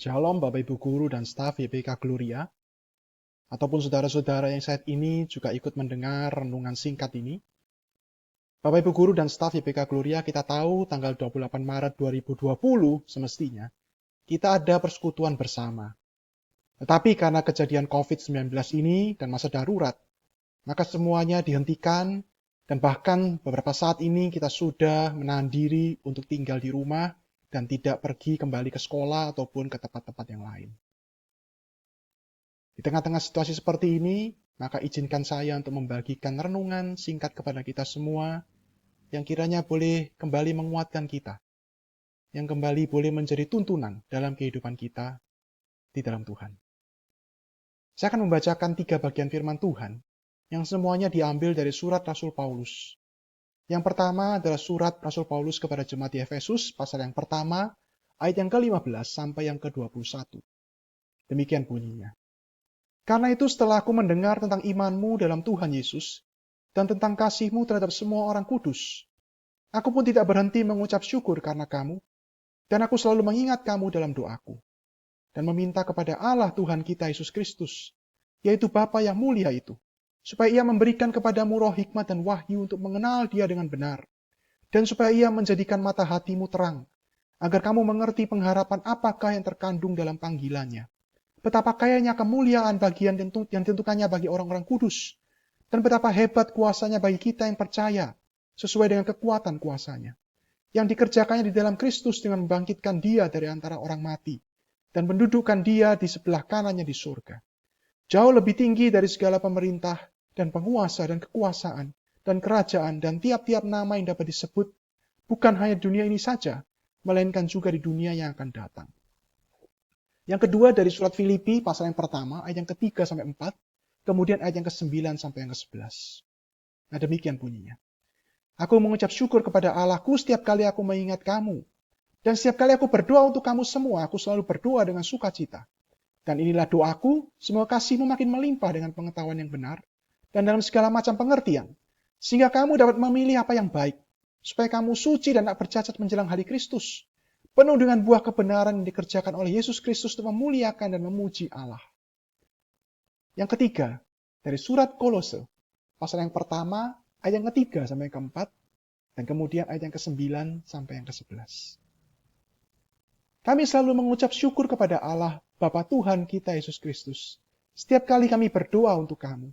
Shalom Bapak Ibu Guru dan staf YPK Gloria, ataupun saudara-saudara yang saat ini juga ikut mendengar renungan singkat ini. Bapak Ibu Guru dan staf YPK Gloria, kita tahu tanggal 28 Maret 2020 semestinya kita ada persekutuan bersama. Tetapi karena kejadian COVID-19 ini dan masa darurat, maka semuanya dihentikan dan bahkan beberapa saat ini kita sudah menahan diri untuk tinggal di rumah dan tidak pergi kembali ke sekolah ataupun ke tempat-tempat yang lain. Di tengah-tengah situasi seperti ini, maka izinkan saya untuk membagikan renungan singkat kepada kita semua yang kiranya boleh kembali menguatkan kita, yang kembali boleh menjadi tuntunan dalam kehidupan kita di dalam Tuhan. Saya akan membacakan 3 bagian firman Tuhan yang semuanya diambil dari surat Rasul Paulus. Yang pertama adalah surat Rasul Paulus kepada jemaat di Efesus, pasal yang pertama, ayat yang ke-15 sampai yang ke-21. Demikian bunyinya. Karena itu setelah aku mendengar tentang imanmu dalam Tuhan Yesus, dan tentang kasihmu terhadap semua orang kudus, aku pun tidak berhenti mengucap syukur karena kamu, dan aku selalu mengingat kamu dalam doaku, dan meminta kepada Allah Tuhan kita Yesus Kristus, yaitu Bapa yang mulia itu, supaya Ia memberikan kepadamu roh hikmat dan wahyu untuk mengenal Dia dengan benar, dan supaya Ia menjadikan mata hatimu terang, agar kamu mengerti pengharapan apakah yang terkandung dalam panggilannya, betapa kayanya kemuliaan bagian yang ditentukannya bagi orang-orang kudus, dan betapa hebat kuasanya bagi kita yang percaya, sesuai dengan kekuatan kuasanya, yang dikerjakannya di dalam Kristus dengan membangkitkan Dia dari antara orang mati, dan mendudukkan Dia di sebelah kanannya di surga. Jauh lebih tinggi dari segala pemerintah, dan penguasa, dan kekuasaan, dan kerajaan, dan tiap-tiap nama yang dapat disebut, bukan hanya dunia ini saja, melainkan juga di dunia yang akan datang. Yang kedua dari surat Filipi, pasal yang pertama, ayat yang ke-3 sampai 4, kemudian ayat yang ke-9 sampai yang ke-11. Nah, demikian bunyinya. Aku mengucap syukur kepada Allahku setiap kali aku mengingat kamu. Dan setiap kali aku berdoa untuk kamu semua, aku selalu berdoa dengan sukacita. Dan inilah doaku, semoga kasihmu makin melimpah dengan pengetahuan yang benar, dan dalam segala macam pengertian, sehingga kamu dapat memilih apa yang baik, supaya kamu suci dan tak bercacat menjelang hari Kristus, penuh dengan buah kebenaran yang dikerjakan oleh Yesus Kristus untuk memuliakan dan memuji Allah. Yang ketiga, dari surat Kolose, pasal yang pertama, ayat yang ke-3 sampai yang ke-4, dan kemudian ayat yang ke-9 sampai yang ke-11. Kami selalu mengucap syukur kepada Allah, Bapa Tuhan kita Yesus Kristus, setiap kali kami berdoa untuk kamu.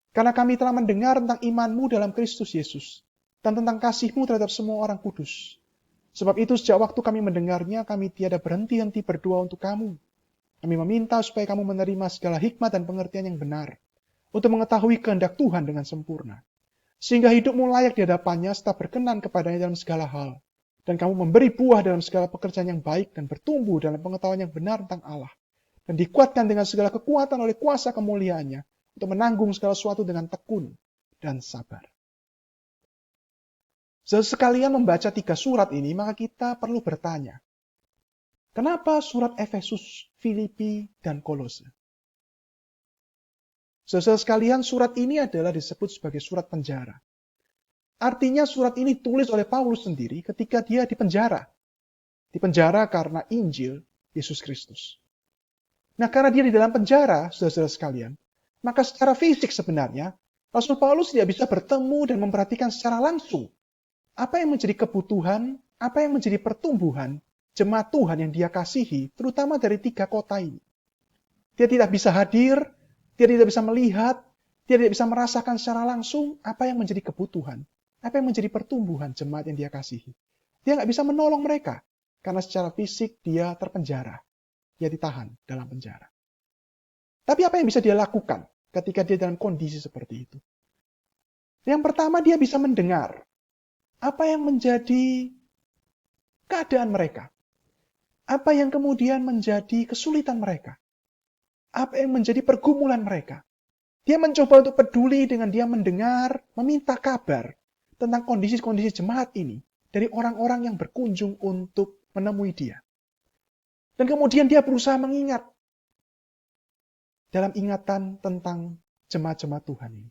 Karena kami telah mendengar tentang imanmu dalam Kristus Yesus, dan tentang kasihmu terhadap semua orang kudus. Sebab itu sejak waktu kami mendengarnya, kami tiada berhenti-henti berdoa untuk kamu. Kami meminta supaya kamu menerima segala hikmat dan pengertian yang benar, untuk mengetahui kehendak Tuhan dengan sempurna. Sehingga hidupmu layak di hadapannya, serta berkenan kepadanya dalam segala hal. Dan kamu memberi buah dalam segala pekerjaan yang baik, dan bertumbuh dalam pengetahuan yang benar tentang Allah. Dan dikuatkan dengan segala kekuatan oleh kuasa kemuliaannya, untuk menanggung segala sesuatu dengan tekun dan sabar. Sekalian membaca 3 surat ini, maka kita perlu bertanya, kenapa surat Efesus, Filipi, dan Kolose? Saudara sekalian, surat ini adalah disebut sebagai surat penjara. Artinya surat ini ditulis oleh Paulus sendiri ketika dia dipenjara. Dipenjara karena Injil Yesus Kristus. Nah, karena dia di dalam penjara, saudara-saudara sekalian, maka secara fisik sebenarnya, Rasul Paulus tidak bisa bertemu dan memperhatikan secara langsung apa yang menjadi kebutuhan, apa yang menjadi pertumbuhan jemaat Tuhan yang dia kasihi, terutama dari 3 kota ini. Dia tidak bisa hadir, dia tidak bisa melihat, dia tidak bisa merasakan secara langsung apa yang menjadi kebutuhan, apa yang menjadi pertumbuhan jemaat yang dia kasihi. Dia nggak bisa menolong mereka, karena secara fisik dia terpenjara. Dia ditahan dalam penjara. Tapi apa yang bisa dia lakukan ketika dia dalam kondisi seperti itu? Yang pertama, dia bisa mendengar apa yang menjadi keadaan mereka. Apa yang kemudian menjadi kesulitan mereka. Apa yang menjadi pergumulan mereka. Dia mencoba untuk peduli dengan dia mendengar, meminta kabar tentang kondisi-kondisi jemaat ini dari orang-orang yang berkunjung untuk menemui dia. Dan kemudian dia berusaha mengingat dalam ingatan tentang jemaat-jemaat Tuhan ini.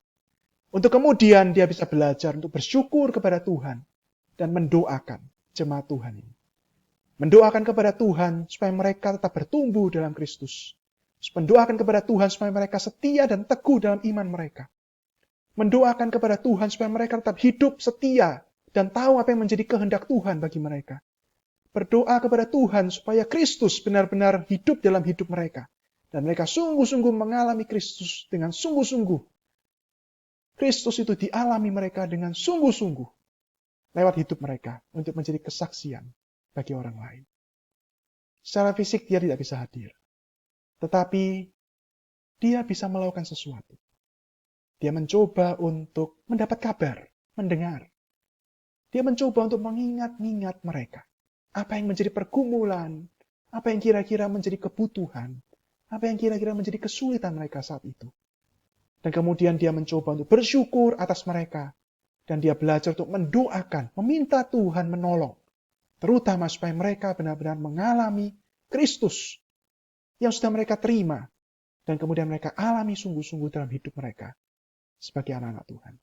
Untuk kemudian dia bisa belajar untuk bersyukur kepada Tuhan dan mendoakan jemaat Tuhan ini. Mendoakan kepada Tuhan supaya mereka tetap bertumbuh dalam Kristus. Mendoakan kepada Tuhan supaya mereka setia dan teguh dalam iman mereka. Mendoakan kepada Tuhan supaya mereka tetap hidup setia dan tahu apa yang menjadi kehendak Tuhan bagi mereka. Berdoa kepada Tuhan supaya Kristus benar-benar hidup dalam hidup mereka. Dan mereka sungguh-sungguh mengalami Kristus dengan sungguh-sungguh. Kristus itu dialami mereka dengan sungguh-sungguh lewat hidup mereka untuk menjadi kesaksian bagi orang lain. Secara fisik dia tidak bisa hadir. Tetapi dia bisa melakukan sesuatu. Dia mencoba untuk mendapat kabar, mendengar. Dia mencoba untuk mengingat-ingat mereka. Apa yang menjadi pergumulan, apa yang kira-kira menjadi kebutuhan, apa yang kira-kira menjadi kesulitan mereka saat itu. Dan kemudian dia mencoba untuk bersyukur atas mereka. Dan dia belajar untuk mendoakan, meminta Tuhan menolong. Terutama supaya mereka benar-benar mengalami Kristus yang sudah mereka terima. Dan kemudian mereka alami sungguh-sungguh dalam hidup mereka sebagai anak-anak Tuhan.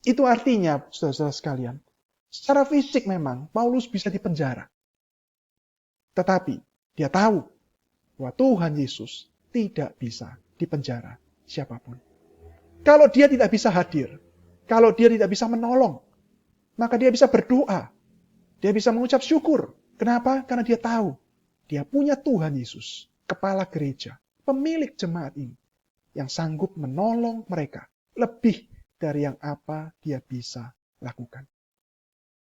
Itu artinya, saudara-saudara sekalian, secara fisik memang Paulus bisa dipenjara. Tetapi dia tahu bahwa Tuhan Yesus tidak bisa dipenjara siapapun. Kalau dia tidak bisa hadir, kalau dia tidak bisa menolong, maka dia bisa berdoa. Dia bisa mengucap syukur. Kenapa? Karena dia tahu dia punya Tuhan Yesus, kepala gereja, pemilik jemaat ini, yang sanggup menolong mereka lebih dari yang apa dia bisa lakukan.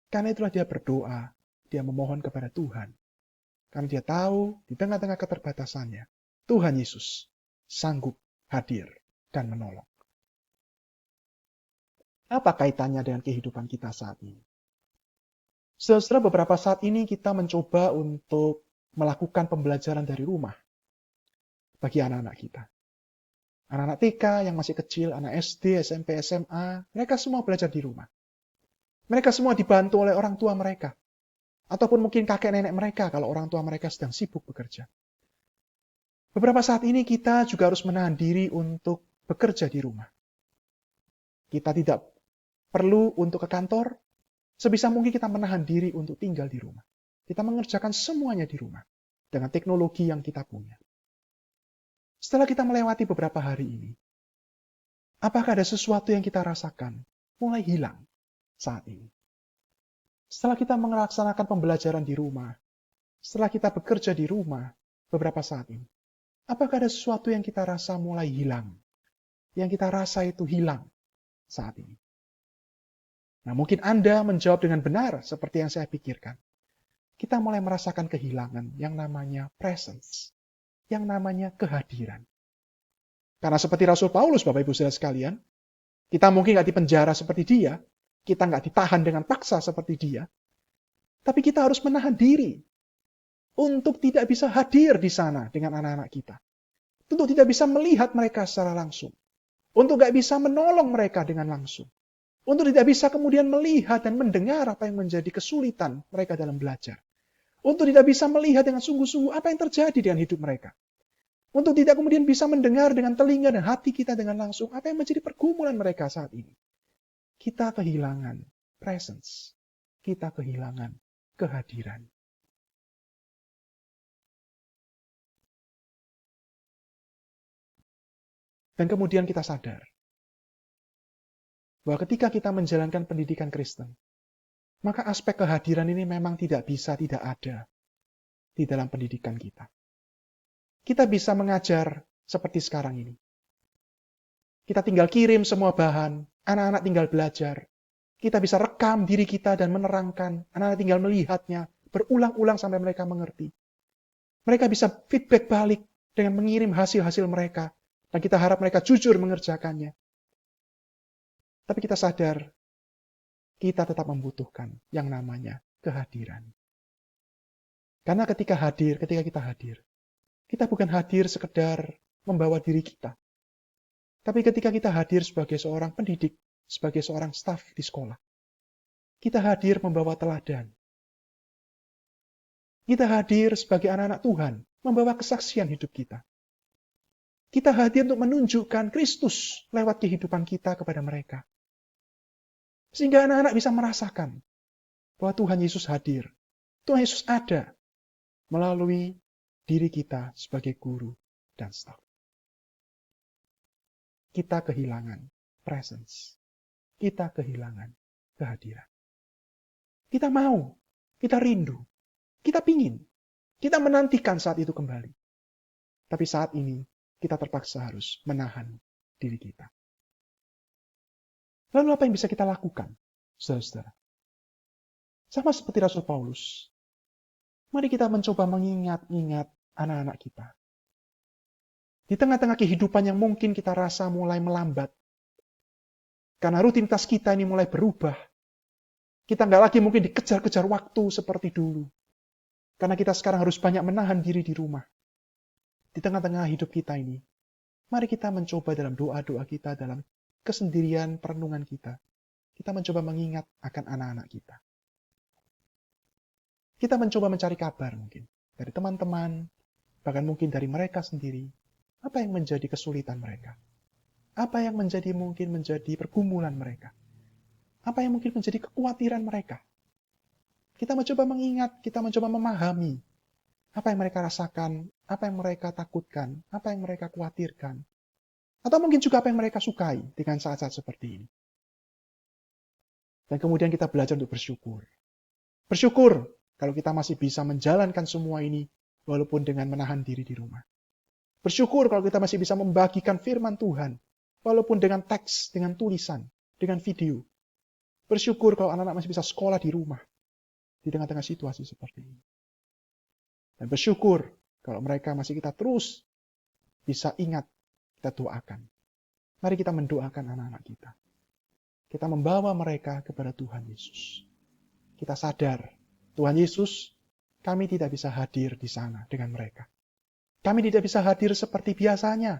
Karena itulah dia berdoa, dia memohon kepada Tuhan. Karena dia tahu di tengah-tengah keterbatasannya, Tuhan Yesus sanggup hadir dan menolong. Apa kaitannya dengan kehidupan kita saat ini? Setelah beberapa saat ini kita mencoba untuk melakukan pembelajaran dari rumah bagi anak-anak kita. Anak-anak TK yang masih kecil, anak SD, SMP, SMA, mereka semua belajar di rumah. Mereka semua dibantu oleh orang tua mereka. Ataupun mungkin kakek nenek mereka kalau orang tua mereka sedang sibuk bekerja. Beberapa saat ini kita juga harus menahan diri untuk bekerja di rumah. Kita tidak perlu untuk ke kantor, sebisa mungkin kita menahan diri untuk tinggal di rumah. Kita mengerjakan semuanya di rumah dengan teknologi yang kita punya. Setelah kita melewati beberapa hari ini, apakah ada sesuatu yang kita rasakan mulai hilang saat ini? Setelah kita melaksanakan pembelajaran di rumah, setelah kita bekerja di rumah beberapa saat ini, apakah ada sesuatu yang kita rasa mulai hilang? Yang kita rasa itu hilang saat ini. Nah, mungkin Anda menjawab dengan benar seperti yang saya pikirkan. Kita mulai merasakan kehilangan yang namanya presence, yang namanya kehadiran. Karena seperti Rasul Paulus, Bapak Ibu Saudara sekalian, kita mungkin nggak dipenjara seperti dia, kita nggak ditahan dengan paksa seperti dia, tapi kita harus menahan diri untuk tidak bisa hadir di sana dengan anak-anak kita. Untuk tidak bisa melihat mereka secara langsung. Untuk nggak bisa menolong mereka dengan langsung. Untuk tidak bisa kemudian melihat dan mendengar apa yang menjadi kesulitan mereka dalam belajar. Untuk tidak bisa melihat dengan sungguh-sungguh apa yang terjadi dengan hidup mereka. Untuk tidak kemudian bisa mendengar dengan telinga dan hati kita dengan langsung apa yang menjadi pergumulan mereka saat ini. Kita kehilangan presence. Kita kehilangan kehadiran. Dan kemudian kita sadar bahwa ketika kita menjalankan pendidikan Kristen, maka aspek kehadiran ini memang tidak ada di dalam pendidikan kita. Kita bisa mengajar seperti sekarang ini. Kita tinggal kirim semua bahan, anak-anak tinggal belajar. Kita bisa rekam diri kita dan menerangkan, anak-anak tinggal melihatnya, berulang-ulang sampai mereka mengerti. Mereka bisa feedback balik dengan mengirim hasil-hasil mereka, dan kita harap mereka jujur mengerjakannya. Tapi kita sadar, kita tetap membutuhkan yang namanya kehadiran. Karena ketika kita hadir, kita bukan hadir sekedar membawa diri kita. Tapi ketika kita hadir sebagai seorang pendidik, sebagai seorang staf di sekolah, kita hadir membawa teladan. Kita hadir sebagai anak-anak Tuhan, membawa kesaksian hidup kita. Kita hadir untuk menunjukkan Kristus lewat kehidupan kita kepada mereka. Sehingga anak-anak bisa merasakan bahwa Tuhan Yesus hadir. Tuhan Yesus ada melalui diri kita sebagai guru dan staf. Kita kehilangan presence. Kita kehilangan kehadiran. Kita mau, kita rindu, kita pingin, kita menantikan saat itu kembali. Tapi saat ini kita terpaksa harus menahan diri kita. Lalu apa yang bisa kita lakukan, saudara-saudara? Sama seperti Rasul Paulus, mari kita mencoba mengingat-ingat anak-anak kita. Di tengah-tengah kehidupan yang mungkin kita rasa mulai melambat, karena rutinitas kita ini mulai berubah, kita nggak lagi mungkin dikejar-kejar waktu seperti dulu. Karena kita sekarang harus banyak menahan diri di rumah. Di tengah-tengah hidup kita ini, mari kita mencoba dalam doa-doa kita, dalam kesendirian perenungan kita, kita mencoba mengingat akan anak-anak kita. Kita mencoba mencari kabar mungkin dari teman-teman, bahkan mungkin dari mereka sendiri. Apa yang menjadi kesulitan mereka? Apa yang mungkin menjadi pergumulan mereka? Apa yang mungkin menjadi kekhawatiran mereka? Kita mencoba mengingat, kita mencoba memahami apa yang mereka rasakan, apa yang mereka takutkan, apa yang mereka khawatirkan. Atau mungkin juga apa yang mereka sukai dengan saat-saat seperti ini. Dan kemudian kita belajar untuk bersyukur. Bersyukur kalau kita masih bisa menjalankan semua ini walaupun dengan menahan diri di rumah. Bersyukur kalau kita masih bisa membagikan firman Tuhan walaupun dengan teks, dengan tulisan, dengan video. Bersyukur kalau anak-anak masih bisa sekolah di rumah di tengah-tengah situasi seperti ini. Dan bersyukur kalau mereka masih kita terus bisa ingat, kita doakan. Mari kita mendoakan anak-anak kita. Kita membawa mereka kepada Tuhan Yesus. Kita sadar, Tuhan Yesus, kami tidak bisa hadir di sana dengan mereka. Kami tidak bisa hadir seperti biasanya.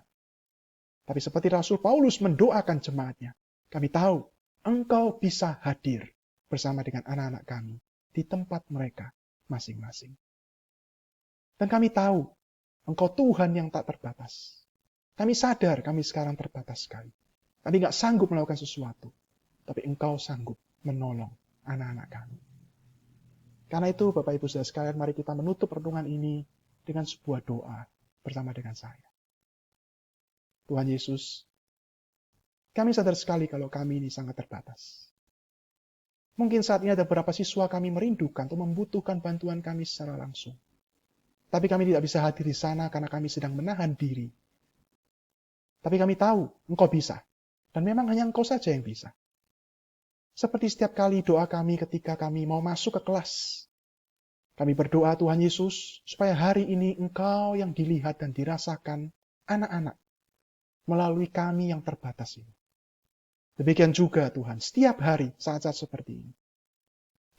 Tapi seperti Rasul Paulus mendoakan jemaatnya, kami tahu Engkau bisa hadir bersama dengan anak-anak kami di tempat mereka masing-masing. Dan kami tahu Engkau Tuhan yang tak terbatas. Kami sadar kami sekarang terbatas sekali. Kami nggak sanggup melakukan sesuatu. Tapi Engkau sanggup menolong anak-anak kami. Karena itu Bapak Ibu Saudara sekalian, mari kita menutup renungan ini dengan sebuah doa bersama dengan saya. Tuhan Yesus, kami sadar sekali kalau kami ini sangat terbatas. Mungkin saat ini ada beberapa siswa kami merindukan atau membutuhkan bantuan kami secara langsung. Tapi kami tidak bisa hadir di sana karena kami sedang menahan diri. Tapi kami tahu Engkau bisa. Dan memang hanya Engkau saja yang bisa. Seperti setiap kali doa kami ketika kami mau masuk ke kelas. Kami berdoa Tuhan Yesus, supaya hari ini Engkau yang dilihat dan dirasakan anak-anak melalui kami yang terbatas ini. Demikian juga Tuhan, setiap hari saat-saat seperti ini.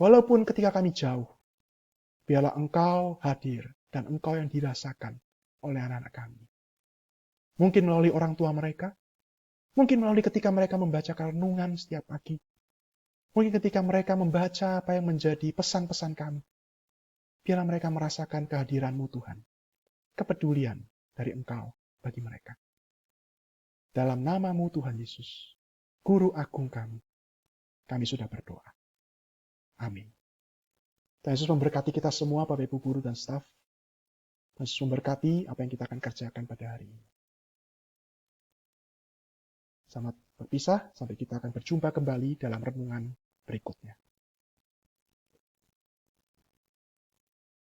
Walaupun ketika kami jauh, biarlah Engkau hadir dan Engkau yang dirasakan oleh anak-anak kami. Mungkin melalui orang tua mereka, mungkin melalui ketika mereka membaca renungan setiap pagi, mungkin ketika mereka membaca apa yang menjadi pesan-pesan kami. Biarlah mereka merasakan kehadiran-Mu Tuhan, kepedulian dari Engkau bagi mereka. Dalam nama-Mu Tuhan Yesus, Guru Agung kami sudah berdoa. Amin. Tuhan Yesus memberkati kita semua, Bapak Ibu Guru dan staf. Tuhan Yesus memberkati apa yang kita akan kerjakan pada hari ini. Selamat berpisah, sampai kita akan berjumpa kembali dalam renungan berikutnya.